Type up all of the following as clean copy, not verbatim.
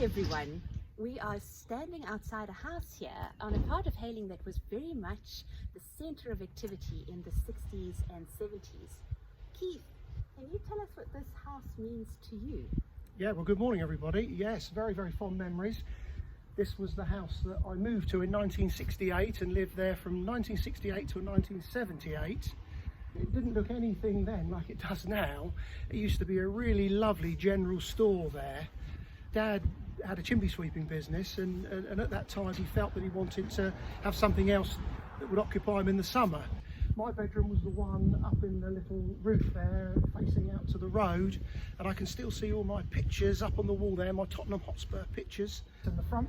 everyone. We are standing outside a house here on a part of Hayling that was very much the centre of activity in the 60s and 70s. Keith, can you tell us what this house means to you? Yeah, well, good morning everybody. Yes, very fond memories. This was the house that I moved to in 1968 and lived there from 1968 to 1978. It didn't look anything then like it does now. It used to be a really lovely general store there. Dad had a chimney sweeping business and at that time he felt that he wanted to have something else that would occupy him in the summer. My bedroom was the one up in the little roof there facing out to the road, and I can still see all my pictures up on the wall there, my Tottenham Hotspur pictures. And the front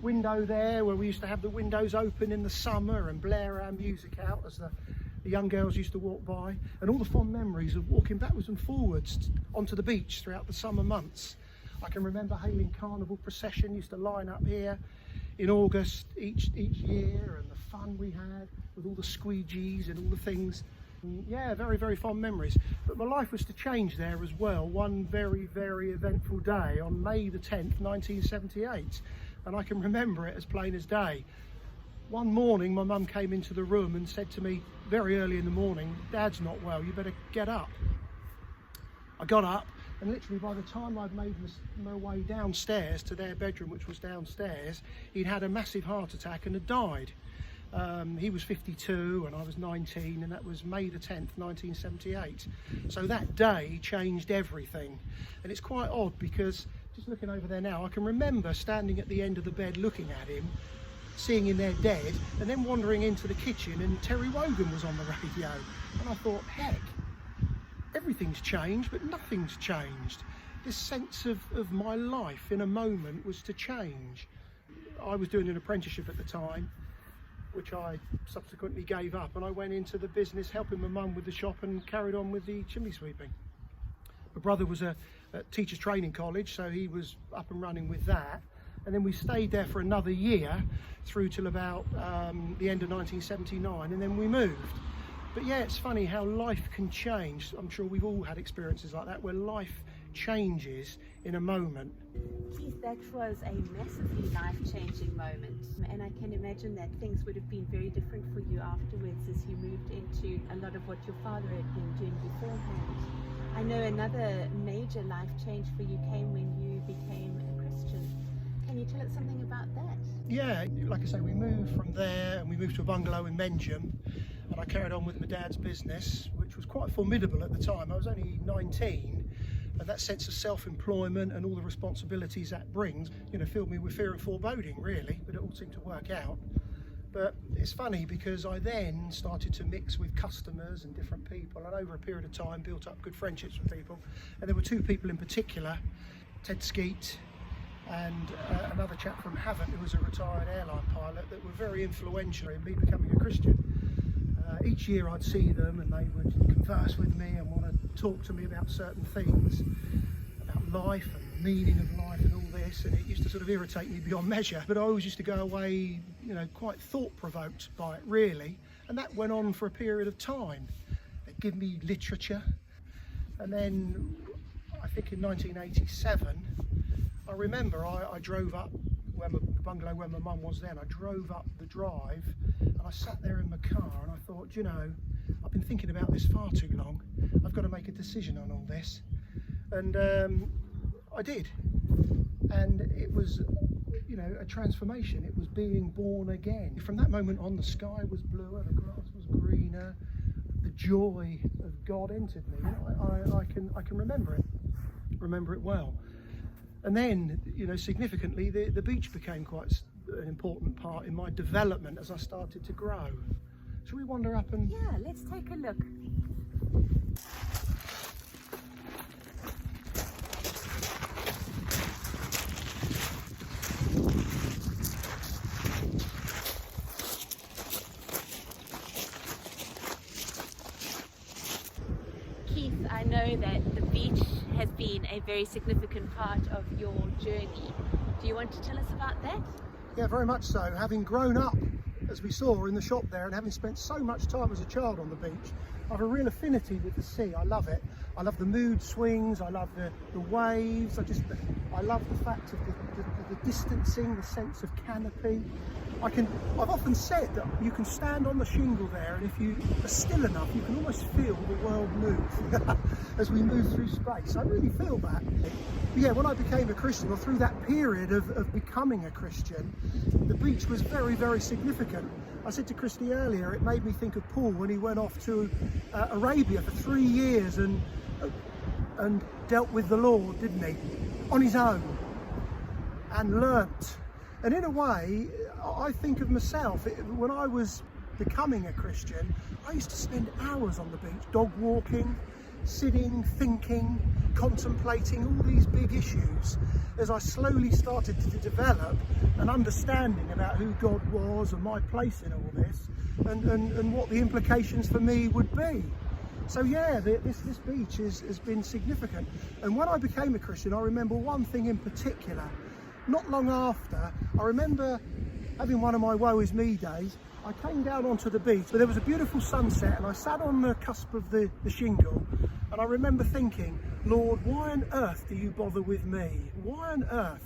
window there where we used to have the windows open in the summer and blare our music out as the young girls used to walk by, and all the fond memories of walking backwards and forwards onto the beach throughout the summer months. I can remember Hayling Carnival procession used to line up here in August each year, and the fun we had with all the squeegees and all the things. And yeah, very fond memories. But my life was to change there as well one very eventful day on May the 10th 1978, and I can remember it as plain as day. One morning my mum came into the room and said to me very early in the morning, "Dad's not well, you better get up." I got up, and literally by the time I'd made my way downstairs to their bedroom, which was downstairs, he'd had a massive heart attack and had died. He was 52 and I was 19, and that was May the 10th 1978. So that day changed everything. And it's quite odd because just looking over there now, I can remember standing at the end of the bed looking at him, seeing him there dead, and then wandering into the kitchen and Terry Wogan was on the radio, and I thought, heck, everything's changed but nothing's changed. This sense of my life in a moment was to change. I was doing an apprenticeship at the time, which I subsequently gave up, and I went into the business helping my mum with the shop and carried on with the chimney sweeping. My brother was at teachers training college, so he was up and running with that. And then we stayed there for another year through till about the end of 1979, and then we moved. But yeah, it's funny how life can change. I'm sure we've all had experiences like that where life changes in a moment. Keith, that was a massively life-changing moment, and I can imagine that things would have been very different for you afterwards as you moved into a lot of what your father had been doing beforehand. I know another major life change for you came when you became a Christian. Can you tell us something about that? Yeah, like I say, we moved from there and we moved to a bungalow in Menjum, and I carried on with my dad's business, which was quite formidable at the time. I was only 19, and that sense of self-employment and all the responsibilities that brings, filled me with fear and foreboding, really, but it all seemed to work out. But it's funny because I then started to mix with customers and different people, and over a period of time built up good friendships with people. And there were two people in particular, Ted Skeet and another chap from Havant, who was a retired airline pilot, that were very influential in me becoming a Christian. Each year I'd see them and they would converse with me and want to talk to me about certain things, about life and the meaning of life and all this, and it used to sort of irritate me beyond measure. But I always used to go away, quite thought-provoked by it, really, and that went on for a period of time. They'd give me literature, and then I think in 1987, I remember I drove up the bungalow where my mum was then. I drove up the drive and I sat there in my car and I thought, I've been thinking about this far too long. I've got to make a decision on all this. And I did. And it was, a transformation. It was being born again. From that moment on, the sky was bluer, the grass was greener, the joy of God entered me. I can remember it well. And then, significantly, the beach became quite an important part in my development as I started to grow. Shall we wander up and... Yeah, let's take a look. Keith, I know that the beach has been a very significant part of your journey. Do you want to tell us about that? Yeah, very much so. Having grown up, as we saw in the shop there, and having spent so much time as a child on the beach, I have a real affinity with the sea. I love it. I love the mood swings, I love the waves, I love the fact of the distancing, the sense of canopy. I've often said that you can stand on the shingle there, and if you are still enough, you can almost feel the world move as we move through space. I really feel that. But yeah, when I became a Christian, or through that period of becoming a Christian, the beach was very, very significant. I said to Christy earlier, it made me think of Paul when he went off to Arabia for 3 years and dealt with the Lord, didn't he? On his own, and learnt. And in a way, I think of myself, when I was becoming a Christian, I used to spend hours on the beach, dog walking, sitting, thinking, contemplating all these big issues as I slowly started to develop an understanding about who God was and my place in all this, and what the implications for me would be. So yeah, this beach has been significant. And when I became a Christian, I remember one thing in particular. Not long after, I remember having one of my woe is me days. I came down onto the beach, but there was a beautiful sunset, and I sat on the cusp of the shingle, and I remember thinking, Lord, why on earth do you bother with me? Why on earth?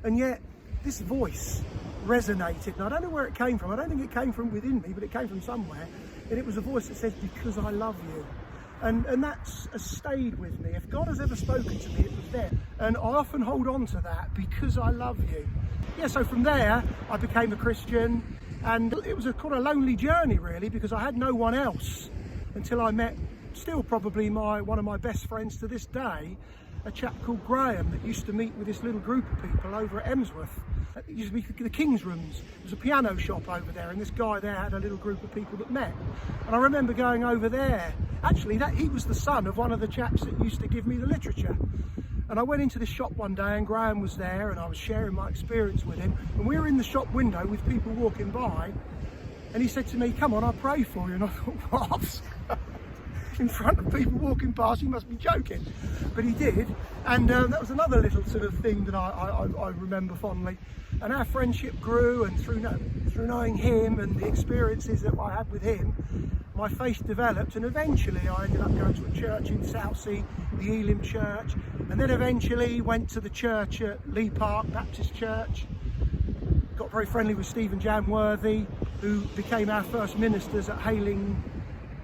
And yet this voice resonated, and I don't know where it came from. I don't think it came from within me, but it came from somewhere, and it was a voice that says, because I love you. And that's stayed with me. If God has ever spoken to me, it was there. And I often hold on to that, because I love you. Yeah, so from there, I became a Christian, and it was a kind of lonely journey, really, because I had no one else until I met, still probably one of my best friends to this day, a chap called Graham that used to meet with this little group of people over at Emsworth. It used to be the King's Rooms. There's a piano shop over there, and this guy there had a little group of people that met. And I remember going over there. Actually, he was the son of one of the chaps that used to give me the literature. And I went into the shop one day, and Graham was there, and I was sharing my experience with him. And we were in the shop window with people walking by, and he said to me, come on, I'll pray for you. And I thought, what? In front of people walking past, he must be joking. But he did, and that was another little sort of thing that I remember fondly. And our friendship grew, and through knowing him and the experiences that I had with him, my faith developed, and eventually I ended up going to a church in Southsea, the Elim Church, and then eventually went to the church at Lee Park Baptist Church. Got very friendly with Stephen Janworthy, who became our first ministers at Hayling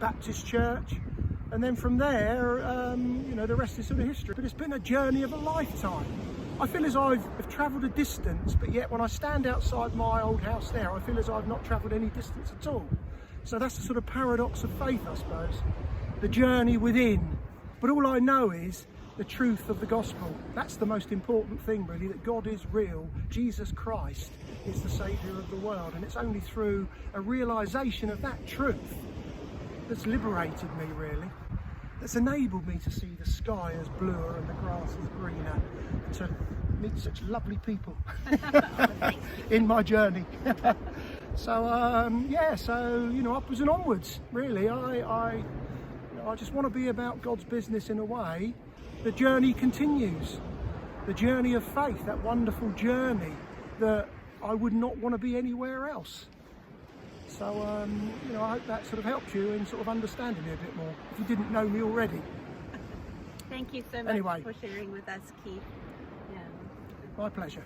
Baptist Church. And then from there, the rest is sort of history. But it's been a journey of a lifetime. I feel as I've travelled a distance, but yet when I stand outside my old house there, I feel as I've not travelled any distance at all. So that's the sort of paradox of faith, I suppose. The journey within. But all I know is the truth of the gospel. That's the most important thing, really, that God is real. Jesus Christ is the saviour of the world. And it's only through a realisation of that truth that's liberated me, really. That's enabled me to see the sky as bluer and the grass as greener, and to meet such lovely people in my journey. So upwards and onwards, really. I just want to be about God's business in a way. The journey continues, the journey of faith, that wonderful journey that I would not want to be anywhere else. So, I hope that sort of helps you in sort of understanding me a bit more, if you didn't know me already. Thank you so much for sharing with us, Keith. Yeah. My pleasure.